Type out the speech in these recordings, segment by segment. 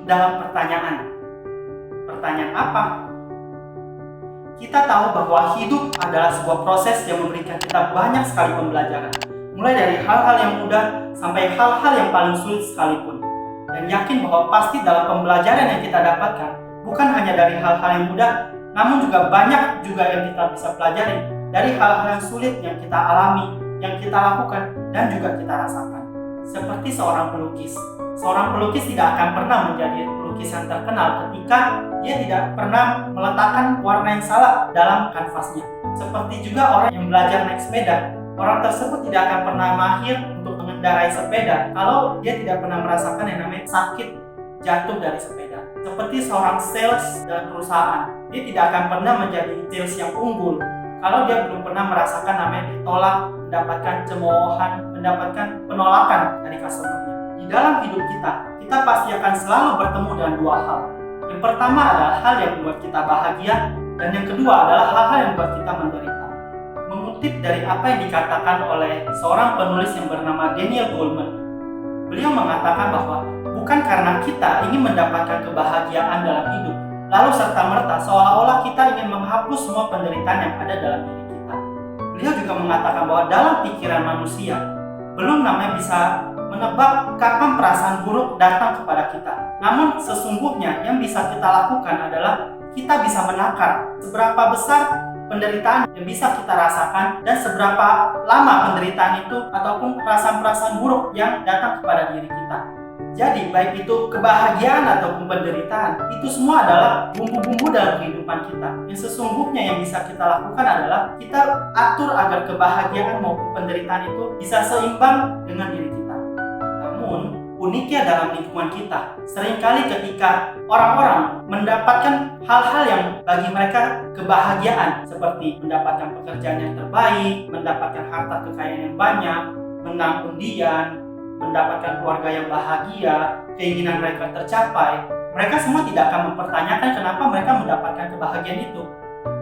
dalam pertanyaan. Pertanyaan apa? Kita tahu bahwa hidup adalah sebuah proses yang memberikan kita banyak sekali pembelajaran. Mulai dari hal-hal yang mudah sampai hal-hal yang paling sulit sekalipun. Dan yakin bahwa pasti dalam pembelajaran yang kita dapatkan, bukan hanya dari hal-hal yang mudah, namun juga banyak juga yang kita bisa pelajari dari hal-hal yang sulit yang kita alami, yang kita lakukan, dan juga kita rasakan. Seperti seorang pelukis. Seorang pelukis tidak akan pernah menjadi pelukis yang terkenal ketika dia tidak pernah meletakkan warna yang salah dalam kanvasnya. Seperti juga orang yang belajar naik sepeda. Orang tersebut tidak akan pernah mahir untuk mengendarai sepeda kalau dia tidak pernah merasakan yang namanya sakit jatuh dari sepeda. Seperti seorang sales dalam perusahaan, dia tidak akan pernah menjadi sales yang unggul kalau dia belum pernah merasakan namanya ditolak, mendapatkan cemoohan, mendapatkan penolakan dari customer-nya. Di dalam hidup kita pasti akan selalu bertemu dengan dua hal. Yang pertama adalah hal yang membuat kita bahagia, dan yang kedua adalah hal-hal yang membuat kita menderita. Mengutip dari apa yang dikatakan oleh seorang penulis yang bernama Daniel Goleman, beliau mengatakan bahwa bukan karena kita ingin mendapatkan kebahagiaan dalam hidup, lalu serta-merta seolah-olah kita ingin menghapus semua penderitaan yang ada dalam diri kita. Beliau juga mengatakan bahwa dalam pikiran manusia, belum namanya bisa menebak kapan perasaan buruk datang kepada kita. Namun sesungguhnya yang bisa kita lakukan adalah kita bisa menakar seberapa besar penderitaan yang bisa kita rasakan dan seberapa lama penderitaan itu ataupun perasaan-perasaan buruk yang datang kepada diri kita. Jadi baik itu kebahagiaan ataupun penderitaan, itu semua adalah bumbu-bumbu dalam kehidupan kita. Yang sesungguhnya yang bisa kita lakukan adalah kita atur agar kebahagiaan maupun penderitaan itu bisa seimbang dengan diri kita. Namun uniknya dalam lingkungan kita, seringkali ketika orang-orang mendapatkan hal-hal yang bagi mereka kebahagiaan, seperti mendapatkan pekerjaan yang terbaik, mendapatkan harta kekayaan yang banyak, menang undian, mendapatkan keluarga yang bahagia, keinginan mereka tercapai, mereka semua tidak akan mempertanyakan kenapa mereka mendapatkan kebahagiaan itu.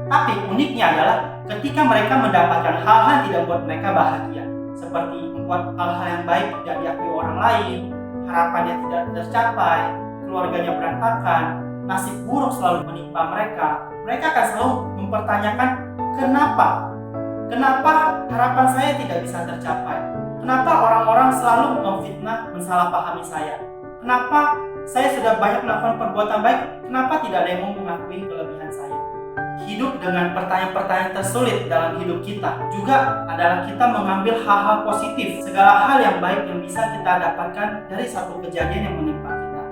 Tapi uniknya adalah ketika mereka mendapatkan hal-hal yang tidak membuat mereka bahagia, seperti membuat hal-hal yang baik tidak diakui orang lain, harapannya tidak tercapai, keluarganya berantakan, nasib buruk selalu menimpa mereka, mereka akan selalu mempertanyakan kenapa harapan saya tidak bisa tercapai. Kenapa orang-orang selalu memfitnah, mensalahpahami saya? Kenapa saya sudah banyak melakukan perbuatan baik, kenapa tidak ada yang mau mengakui kelebihan saya? Hidup dengan pertanyaan-pertanyaan tersulit dalam hidup kita juga adalah kita mengambil hal-hal positif, segala hal yang baik yang bisa kita dapatkan dari satu kejadian yang menimpa kita.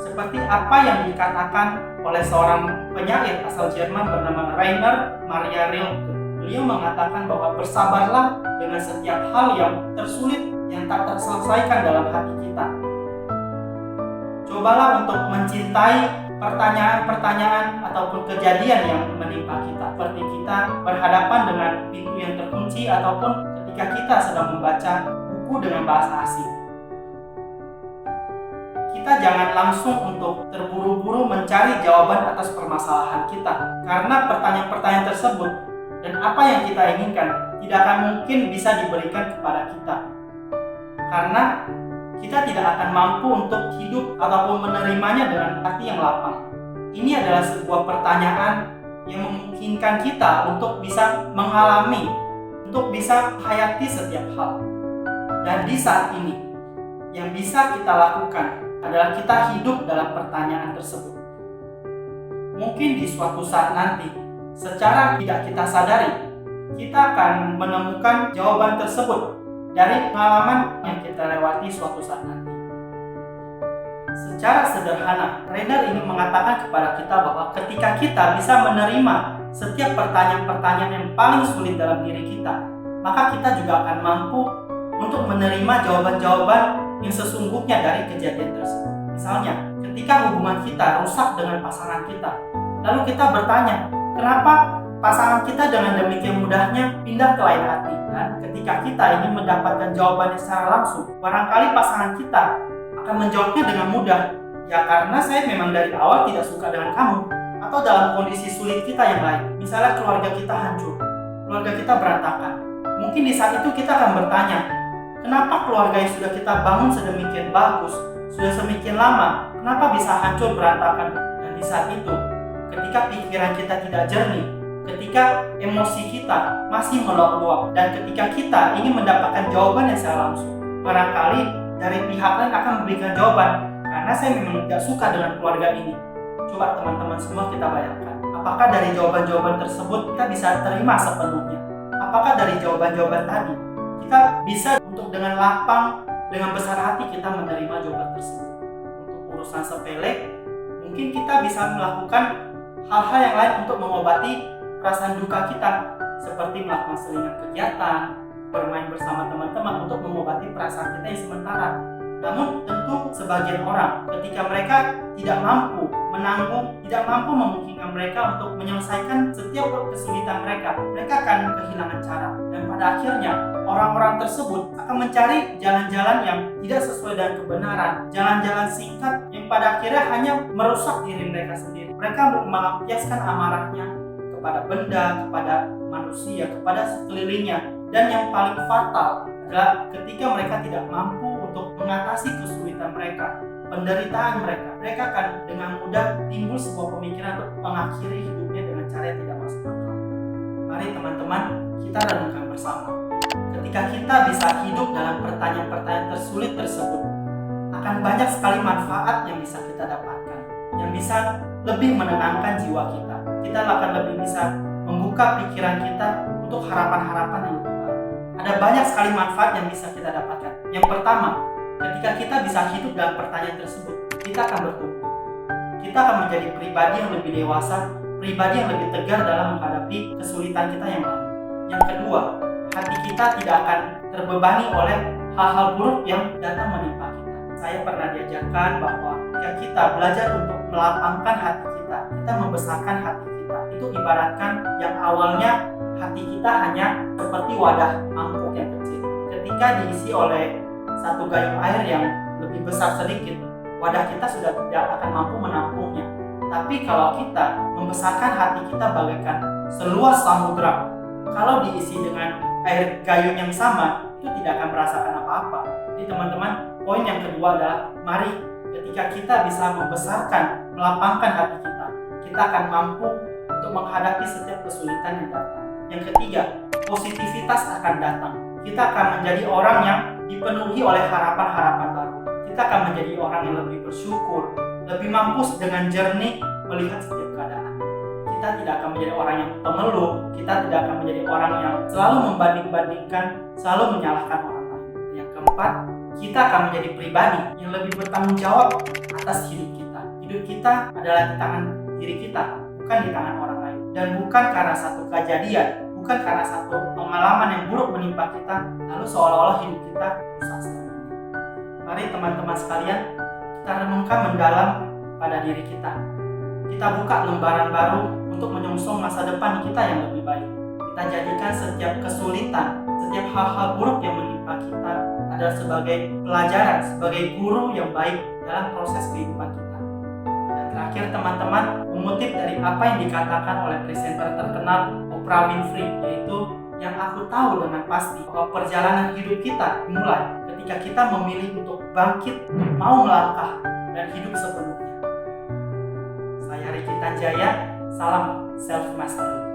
Seperti apa yang dikatakan oleh seorang penyair asal Jerman bernama Rainer Maria Rilke. Beliau mengatakan bahwa bersabarlah dengan setiap hal yang tersulit yang tak terselesaikan dalam hati kita. Cobalah untuk mencintai pertanyaan-pertanyaan ataupun kejadian yang menimpa kita. Seperti kita berhadapan dengan pintu yang terkunci ataupun ketika kita sedang membaca buku dengan bahasa asing. Kita jangan langsung untuk terburu-buru mencari jawaban atas permasalahan kita. Karena pertanyaan-pertanyaan tersebut dan apa yang kita inginkan tidak akan mungkin bisa diberikan kepada kita. Karena kita tidak akan mampu untuk hidup ataupun menerimanya dengan hati yang lapang. Ini adalah sebuah pertanyaan yang memungkinkan kita untuk bisa mengalami, untuk bisa hayati setiap hal. Dan di saat ini, yang bisa kita lakukan adalah kita hidup dalam pertanyaan tersebut. Mungkin di suatu saat nanti, secara tidak kita sadari, kita akan menemukan jawaban tersebut dari pengalaman yang kita lewati suatu saat nanti. Secara sederhana, Rainer ingin mengatakan kepada kita bahwa ketika kita bisa menerima setiap pertanyaan-pertanyaan yang paling sulit dalam diri kita, maka kita juga akan mampu untuk menerima jawaban-jawaban yang sesungguhnya dari kejadian tersebut. Misalnya, ketika hubungan kita rusak dengan pasangan kita, lalu kita bertanya, kenapa pasangan kita dengan demikian mudahnya pindah ke lain hati? Dan ketika kita ingin mendapatkan jawabannya secara langsung, barangkali pasangan kita akan menjawabnya dengan mudah. Ya karena saya memang dari awal tidak suka dengan kamu. Atau dalam kondisi sulit kita yang lain. Misalnya keluarga kita hancur, keluarga kita berantakan. Mungkin di saat itu kita akan bertanya, kenapa keluarga yang sudah kita bangun sedemikian bagus sudah semakin lama, kenapa bisa hancur berantakan? Dan di saat itu, ketika pikiran kita tidak jernih, ketika emosi kita masih meluap-luap, dan ketika kita ingin mendapatkan jawaban yang secara langsung, barangkali dari pihak lain akan memberikan jawaban, karena saya memang tidak suka dengan keluarga ini. Coba teman-teman semua kita bayangkan, apakah dari jawaban-jawaban tersebut kita bisa terima sepenuhnya? Apakah dari jawaban-jawaban tadi kita bisa untuk dengan lapang, dengan besar hati kita menerima jawaban tersebut? Untuk urusan sepele, mungkin kita bisa melakukan hal-hal yang lain untuk mengobati perasaan duka kita, seperti melakukan selingan kegiatan, bermain bersama teman-teman untuk mengobati perasaan kita yang sementara. Namun tentu sebagian orang ketika mereka tidak mampu menanggung, tidak mampu memungkinkan mereka untuk menyelesaikan setiap kesulitan mereka akan kehilangan cara. Dan pada akhirnya orang-orang tersebut akan mencari jalan-jalan yang tidak sesuai dengan kebenaran, jalan-jalan singkat yang pada akhirnya hanya merusak diri mereka sendiri. Mereka melampiaskan amarahnya kepada benda, kepada manusia, kepada sekelilingnya. Dan yang paling fatal adalah ketika mereka tidak mampu untuk mengatasi kesulitan mereka, penderitaan mereka akan dengan mudah timbul sebuah pemikiran untuk mengakhiri hidupnya dengan cara yang tidak masuk akal. Mari teman-teman, kita renungkan bersama. Ketika kita bisa hidup dalam pertanyaan-pertanyaan tersulit tersebut, akan banyak sekali manfaat yang bisa kita dapatkan, yang bisa lebih menenangkan jiwa kita. Kita akan lebih bisa membuka pikiran kita untuk harapan-harapan yang lebih baik. Ada banyak sekali manfaat yang bisa kita dapatkan. Yang pertama, ketika kita bisa hidup dalam pertanyaan tersebut, kita akan bertumbuh. Kita akan menjadi pribadi yang lebih dewasa, pribadi yang lebih tegar dalam menghadapi kesulitan kita yang lain. Yang kedua, hati kita tidak akan terbebani oleh hal-hal buruk yang datang menimpa kita. Saya pernah diajarkan bahwa jika kita belajar untuk melapangkan hati kita membesarkan hati kita. Itu ibaratkan yang awalnya hati kita hanya seperti wadah mangkuk yang kecil. Ketika diisi oleh satu gayung air yang lebih besar sedikit, wadah kita sudah tidak akan mampu menampungnya. Tapi kalau kita membesarkan hati kita bagaikan seluas samudra, kalau diisi dengan air gayung yang sama, itu tidak akan merasakan apa-apa. Jadi teman-teman, poin yang kedua adalah mari ketika kita bisa membesarkan, melapangkan hati kita akan mampu untuk menghadapi setiap kesulitan yang datang. Yang ketiga, positivitas akan datang. Kita akan menjadi orang yang dipenuhi oleh harapan-harapan baru. Kita akan menjadi orang yang lebih bersyukur, lebih mampu dengan jernih melihat setiap keadaan. Kita tidak akan menjadi orang yang pengeluh, kita tidak akan menjadi orang yang selalu membanding-bandingkan, selalu menyalahkan orang lain. Yang keempat, kita akan menjadi pribadi yang lebih bertanggung jawab atas hidup kita. Hidup kita adalah di tangan diri kita, bukan di tangan orang lain. Dan bukan karena satu kejadian, bukan karena satu pengalaman yang buruk menimpa kita, lalu seolah-olah hidup kita rusak selamanya. Mari teman-teman sekalian, kita renungkan mendalam pada diri kita. Kita buka lembaran baru untuk menyongsong masa depan kita yang lebih baik. Kita jadikan setiap kesulitan, setiap hal-hal buruk yang menimpa kita adalah sebagai pelajaran, sebagai guru yang baik dalam proses kehidupan kita. Dan terakhir teman-teman, mengutip dari apa yang dikatakan oleh presenter terkenal Oprah Winfrey, yaitu yang aku tahu dengan pasti bahwa perjalanan hidup kita dimulai ketika kita memilih untuk bangkit, untuk mau melangkah dan hidup sepenuhnya. Saya Riki Tanjaya, salam self mastery.